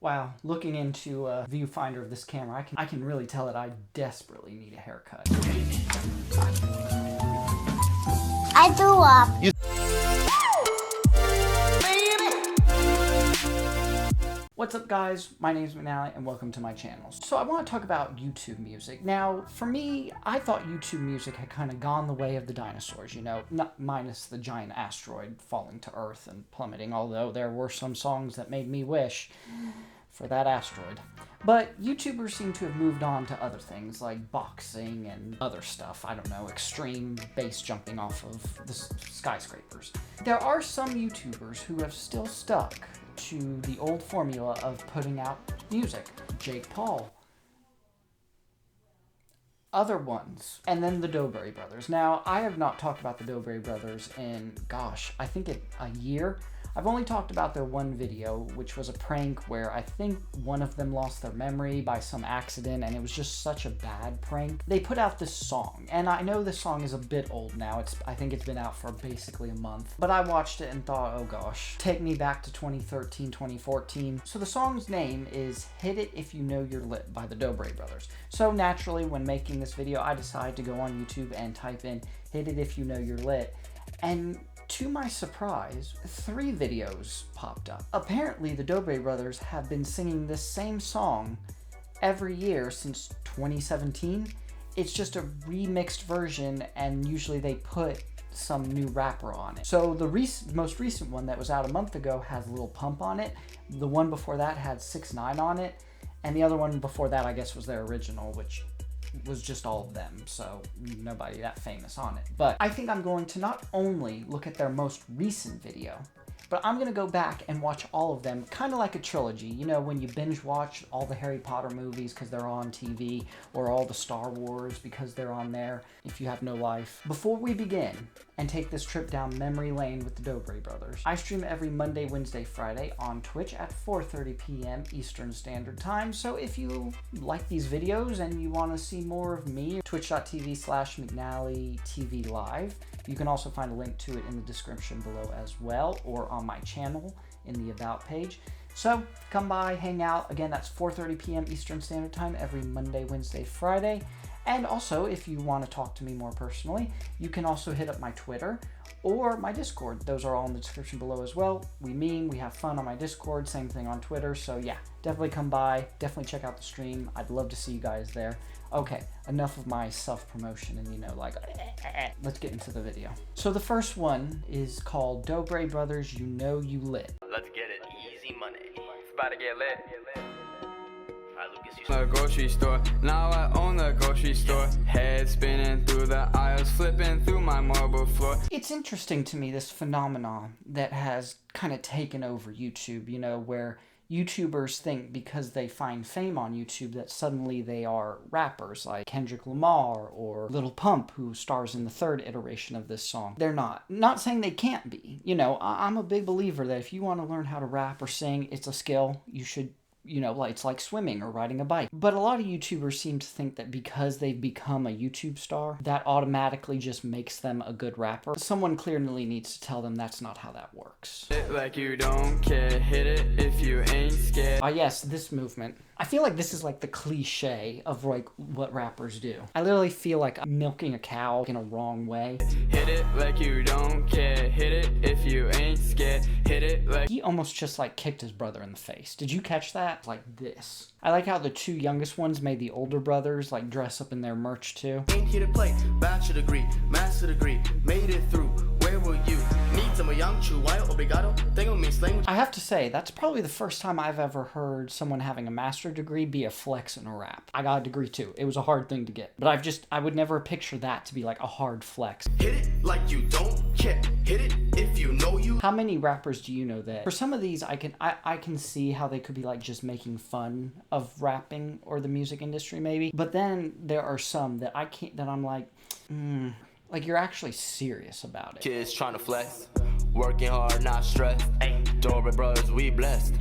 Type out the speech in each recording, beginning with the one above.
Wow, looking into a viewfinder of this camera, I can really tell that I desperately need a haircut. I threw up. What's up guys, my name is McNally and welcome to my channel. So I want to talk about YouTube music. Now, for me, I thought YouTube music had kind of gone the way of the dinosaurs, you know, not minus the giant asteroid falling to Earth and plummeting, although there were some songs that made me wish for that asteroid. But YouTubers seem to have moved on to other things like boxing and other stuff. I don't know, extreme base jumping off of the skyscrapers. There are some YouTubers who have still stuck to the old formula of putting out music. Jake Paul. Other ones. And then the Dobre Brothers. Now, I have not talked about the Dobre Brothers in, gosh, I think a year. I've only talked about their one video, which was a prank where I think one of them lost their memory by some accident, and it was just such a bad prank. They put out this song, and I know this song is a bit old now. I think it's been out for basically a month, but I watched it and thought, oh gosh, take me back to 2013, 2014. So the song's name is Hit It If You Know You're Lit by the Dobre Brothers. So naturally, when making this video, I decided to go on YouTube and type in Hit It If You Know You're Lit, and to my surprise, 3 videos popped up. Apparently, the Dobre Brothers have been singing this same song every year since 2017. It's just a remixed version, and usually they put some new rapper on it. So the most recent one that was out a month ago has Lil Pump on it. The one before that had 6ix9ine on it. And the other one before that, I guess, was their original, which was just all of them, so nobody that famous on it. But I think I'm going to not only look at their most recent video, but I'm going to go back and watch all of them, kind of like a trilogy. You know, when you binge watch all the Harry Potter movies because they're on TV, or all the Star Wars because they're on there, if you have no life. Before we begin and take this trip down memory lane with the Dobre Brothers, I stream every Monday, Wednesday, Friday on Twitch at 4:30 p.m. Eastern Standard Time. So if you like these videos and you want to see more of me, twitch.tv/McNallyTVLive. You can also find a link to it in the description below as well, or on my channel in the About page. So come by, hang out. Again, that's 4:30 p.m. Eastern Standard Time every Monday, Wednesday, Friday. And also, if you want to talk to me more personally, you can also hit up my Twitter or my Discord. Those are all in the description below as well. We have fun on my Discord, same thing on Twitter. So yeah, definitely come by, definitely check out the stream. I'd love to see you guys there. Okay, enough of my self-promotion and, you know, like, let's get into the video. So the first one is called Dobre Brothers, You Know You Lit. Let's get it. Easy money. It's about to get lit. Alright, Lucas, The grocery store, now I own the grocery store. Head spinning through the aisles, flipping through my marble floor. It's interesting to me, this phenomenon that has kind of taken over YouTube, you know, where YouTubers think because they find fame on YouTube that suddenly they are rappers like Kendrick Lamar or Lil Pump, who stars in the 3rd iteration of this song. They're not. Not saying they can't be. You know, I'm a big believer that if you want to learn how to rap or sing, it's a skill. You should, you know, it's like swimming or riding a bike. But a lot of YouTubers seem to think that because they've become a YouTube star, that automatically just makes them a good rapper. Someone clearly needs to tell them that's not how that works. Hit like you don't care, hit it if you ain't scared. Yes, this movement. I feel like this is like the cliche of like what rappers do. I literally feel like I'm milking a cow in a wrong way. Hit it like you don't care, hit it if you ain't scared. Hit it like... He almost just like kicked his brother in the face. Did you catch that? Like this. I like how the 2 youngest ones made the older brothers like dress up in their merch too. ain't here to play. Bachelor degree, master degree, made it through. Where were you? Need some young true white obrigado. Thing with me slang. I have to say, that's probably the first time I've ever heard someone having a master's degree be a flex in a rap. I got a degree too. It was a hard thing to get. But I would never picture that to be like a hard flex. Hit it like you don't care. Hit it if you know you. How many rappers do you know that? For some of these, I can see how they could be like just making fun of rapping or the music industry maybe. But then there are some that I'm like, like you're actually serious about it. Kids trying to flex, working hard, not stressed. Dobre Brothers, we blessed.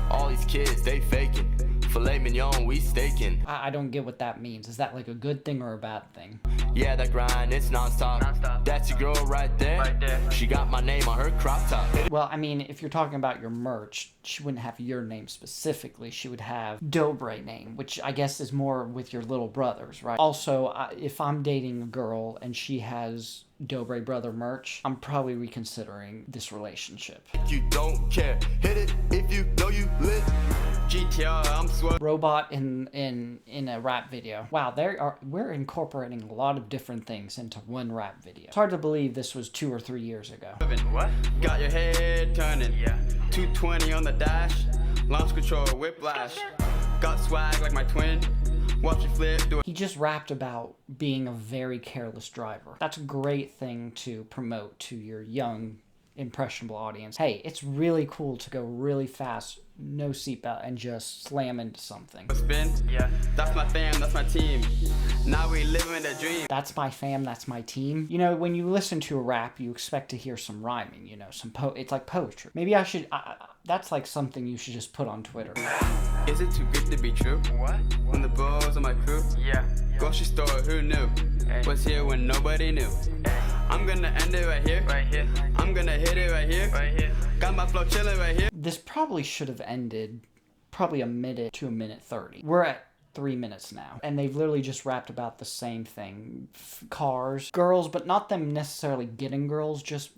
All these kids, they faking. Filet mignon, we staking. I don't get what that means. Is that like a good thing or a bad thing? Yeah, that grind, it's non-stop. That's your girl right there. She got my name on her crop top. Well, I mean, if you're talking about your merch, she wouldn't have your name specifically. She would have Dobre name, which I guess is more with your little brothers, right? Also, if I'm dating a girl and she has Dobre Brother merch, I'm probably reconsidering this relationship. You don't care, hit it if you know you lit. GTR, I'm sweat. Robot in a rap video. Wow, we're incorporating a lot of different things into one rap video. It's hard to believe this was 2 or 3 years ago. What? Got your head turning. Yeah. 220 on the dash. Launch control, whiplash. Got swag like my twin. Watch you flip, do it. He just rapped about being a very careless driver. That's a great thing to promote to your young, impressionable audience. Hey, it's really cool to go really fast, no seatbelt, and just slam into something. Spin, yeah. That's my fam, that's my team. Now we living a dream. That's my fam, that's my team. You know, when you listen to a rap, you expect to hear some rhyming, you know, it's like poetry. Maybe I should, that's like something you should just put on Twitter. Is it too good to be true? What? When the balls on my crew? Yeah. Grocery store, who knew? Was here when nobody knew. I'm gonna end it right here. Right here. I'm gonna hit it right here. Right here. Got my flow chilling right here. This probably should have ended probably a minute to a minute 30. We're at 3 minutes now, and they've literally just rapped about the same thing. Cars, girls, but not them necessarily getting girls, just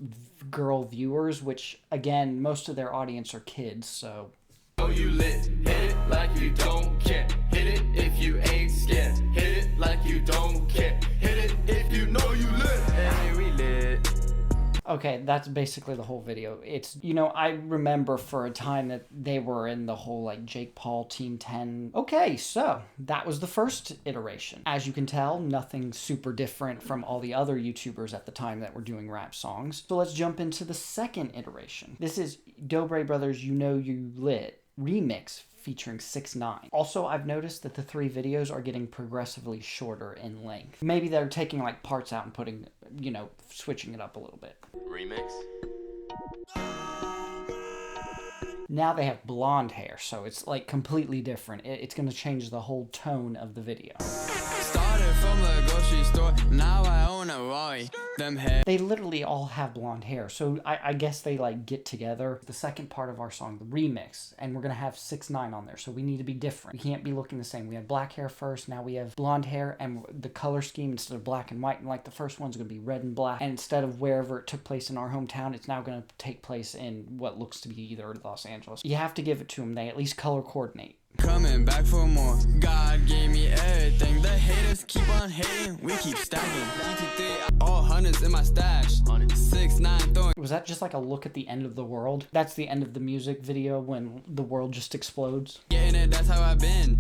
girl viewers, which again, most of their audience are kids, so. Oh, you lit, hit it like you don't care. Hit it if you ain't scared. Hit it like you don't care. Hit it if you know you lit. Hey, we lit. Okay, that's basically the whole video. It's, you know, I remember for a time that they were in the whole, like, Jake Paul Team 10. Okay, so that was the first iteration. As you can tell, nothing super different from all the other YouTubers at the time that were doing rap songs. So let's jump into the second iteration. This is Dobre Brothers You Know You Lit remix featuring 6ix9ine. Also, I've noticed that the 3 videos are getting progressively shorter in length. Maybe they're taking like parts out and putting, you know, switching it up a little bit. Remix. Now they have blonde hair, so it's like completely different. It's going to change the whole tone of the video. Started from the grocery store, now I own a Rari. Them head. They literally all have blonde hair, so I guess they like get together. The second part of our song, the remix, and we're going to have 6ix9ine on there, so we need to be different. We can't be looking the same. We had black hair first, now we have blonde hair, and the color scheme, instead of black and white, and like the first one's going to be red and black, and instead of wherever it took place in our hometown, it's now going to take place in what looks to be either Los Angeles. You have to give it to them. They at least color coordinate. Coming back for more. God gave me everything. The haters keep on hating. We keep stacking. GT3, all hundreds in my stash. 6ix9ine throwing. Was that just like a look at the end of the world? That's the end of the music video when the world just explodes. Getting it, that's how I've been.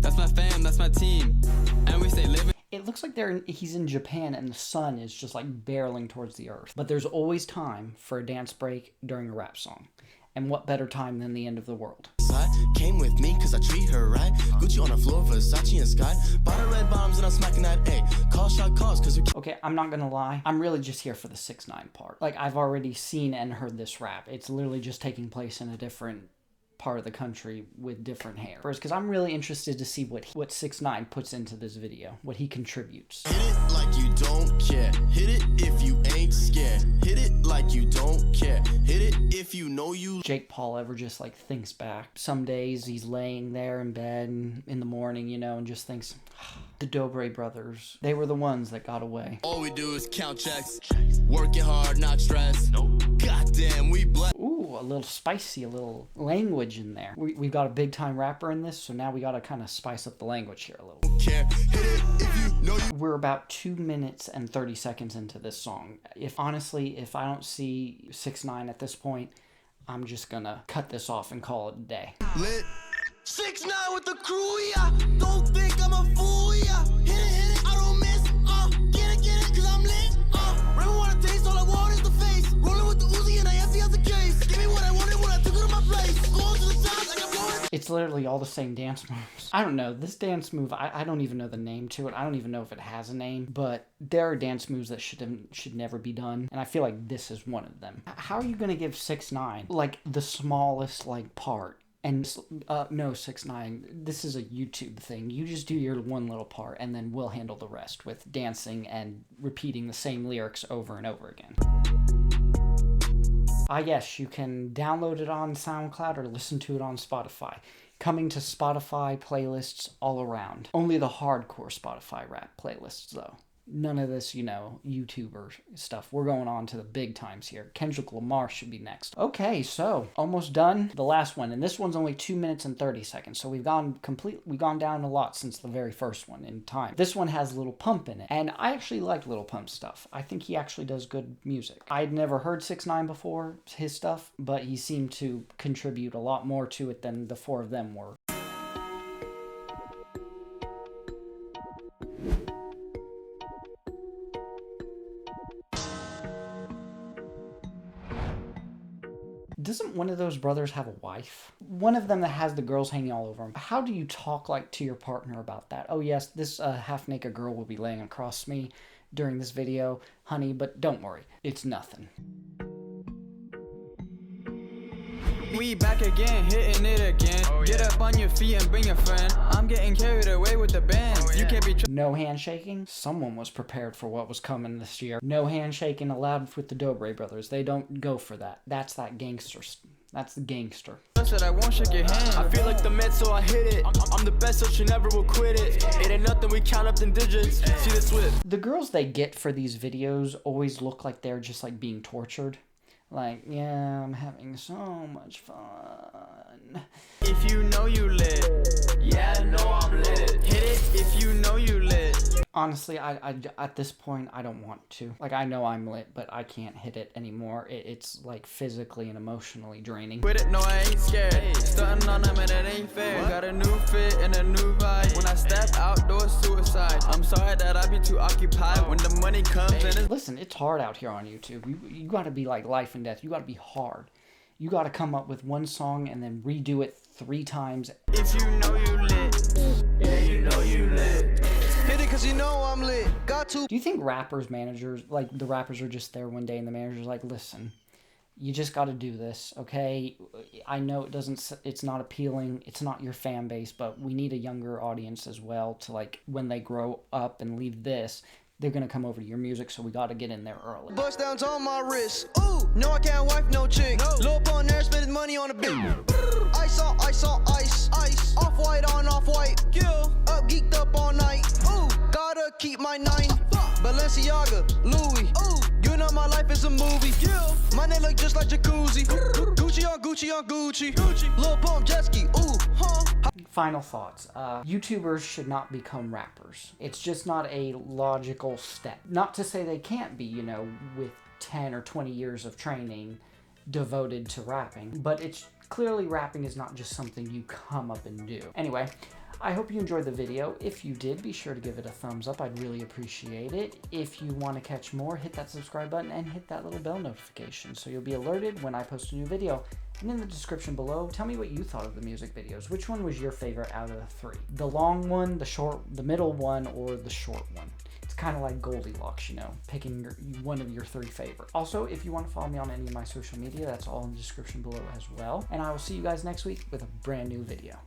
That's my fam, that's my team. And we stay living. It looks like he's in Japan and the sun is just like barreling towards the earth. But there's always time for a dance break during a rap song. And what better time than the end of the world? Came with me cause I treat her right. Gucci on the floor, Versace and Scott. Bought her red bombs and I'm smacking that A. Call shot calls cause we. Okay, I'm not gonna lie. I'm really just here for the 6ix9ine part. Like, I've already seen and heard this rap. It's literally just taking place in a different part of the country with different hair. Because I'm really interested to see what 6ix9ine puts into this video, what he contributes. Hit it like you don't care. Hit it if you ain't scared. Hit it like you don't care. Hit it if you know you. Jake Paul ever just like thinks back. Some days he's laying there in bed in the morning, you know, and just thinks, the Dobre Brothers, they were the ones that got away. All we do is count checks. Working hard, not stress. Goddamn, we blessed. Ooh, a little spicy, a little language in there. We've got a big time rapper in this, so now we gotta kind of spice up the language here a little. Care. Hit it if you know you. We're about 2 minutes and 30 seconds into this song. If I don't see 6ix9ine at this point, I'm just gonna cut this off and call it a day. Lit. 6ix9ine with the crew, yeah. Don't think I'm a fool, yeah. Hit it, I don't miss. Get it, cause I'm lit. Remember what I taste, all I want is the face. Rolling with the Uzi and I empty out the case. Give me what I wanted when I took it to my place. Going to the top like I'm going. It's literally all the same dance moves. I don't know. This dance move, I don't even know the name to it. I don't even know if it has a name. But there are dance moves that should never be done. And I feel like this is one of them. How are you going to give 6ix9ine, like, the smallest, like, part And no, 6ix9ine, this is a YouTube thing. You just do your one little part, and then we'll handle the rest with dancing and repeating the same lyrics over and over again. Yes, you can download it on SoundCloud or listen to it on Spotify. Coming to Spotify playlists all around. Only the hardcore Spotify rap playlists, though. None of this, YouTuber stuff. We're going on to the big times here. Kendrick Lamar should be next. Okay, so almost done. The last one, and this one's only 2 minutes and 30 seconds. So we've gone down a lot since the very first one in time. This one has Lil Pump in it, and I actually like Lil Pump's stuff. I think he actually does good music. I'd never heard 6ix9ine before, his stuff, but he seemed to contribute a lot more to it than the four of them were. Doesn't one of those brothers have a wife? One of them that has the girls hanging all over him. How do you talk to your partner about that? Oh yes, this half-naked girl will be laying across me during this video, honey, but don't worry, it's nothing. We back again, hitting it again. Oh, yeah. Get up on your feet and bring a friend. I'm getting carried away with the band. Oh, yeah. You can't be no handshaking? Someone was prepared for what was coming this year. No handshaking allowed with the Dobre Brothers. They don't go for that. That's that gangster. That's the gangster. I won't shake your hand. I feel like the Met, so I hit it. I'm the best, so she never will quit it. It ain't nothing, we count up them digits. See the swift. The girls they get for these videos always look like they're just being tortured. Yeah, I'm having so much fun. If you know you lit, yeah, I know I'm lit. Hit it if you know you lit. Honestly, I at this point, I don't want to. I know I'm lit, but I can't hit it anymore. It's physically and emotionally draining. Quit it, no, I ain't scared. Stunting on them and it ain't fair. Got a new fit and a new vibe. When I step outdoors, suicide. I'm sorry that I be too occupied. When the money comes in. Listen, it's hard out here on YouTube. You gotta be life and death. You gotta be hard. You gotta come up with one song and then redo it 3 times. If you know you lit, yeah, you know you lit. Hit it cause you know I'm lit. Got to. Do you think rappers, managers, the rappers are just there one day and the manager's listen, you just got to do this, okay? I know it's not appealing, it's not your fan base, but we need a younger audience as well to when they grow up and leave this, they're gonna come over to your music, so we gotta get in there early. Bust downs on my wrist. Ooh, no, I can't wife no chick. No. Lil Pump there spending money on a bit. Ice on ice. Off white on off white. Yeah. Up geeked up all night. Ooh, gotta keep my 9. Balenciaga, Louis. Ooh, you know my life is a movie. Yeah. My name look just like jacuzzi. Gucci on Gucci. Lil Pump jet ski. Ooh, huh. Final thoughts. YouTubers should not become rappers. It's just not a logical step. Not to say they can't be, with 10 or 20 years of training devoted to rapping, but it's clearly rapping is not just something you come up and do. Anyway, I hope you enjoyed the video. If you did, be sure to give it a thumbs up. I'd really appreciate it. If you want to catch more, hit that subscribe button and hit that little bell notification so you'll be alerted when I post a new video. And in the description below, tell me what you thought of the music videos. Which one was your favorite out of the 3? The long one, the short, the middle one, or the short one? It's kind of like Goldilocks, picking one of your 3 favorites. Also, if you want to follow me on any of my social media, that's all in the description below as well. And I will see you guys next week with a brand new video.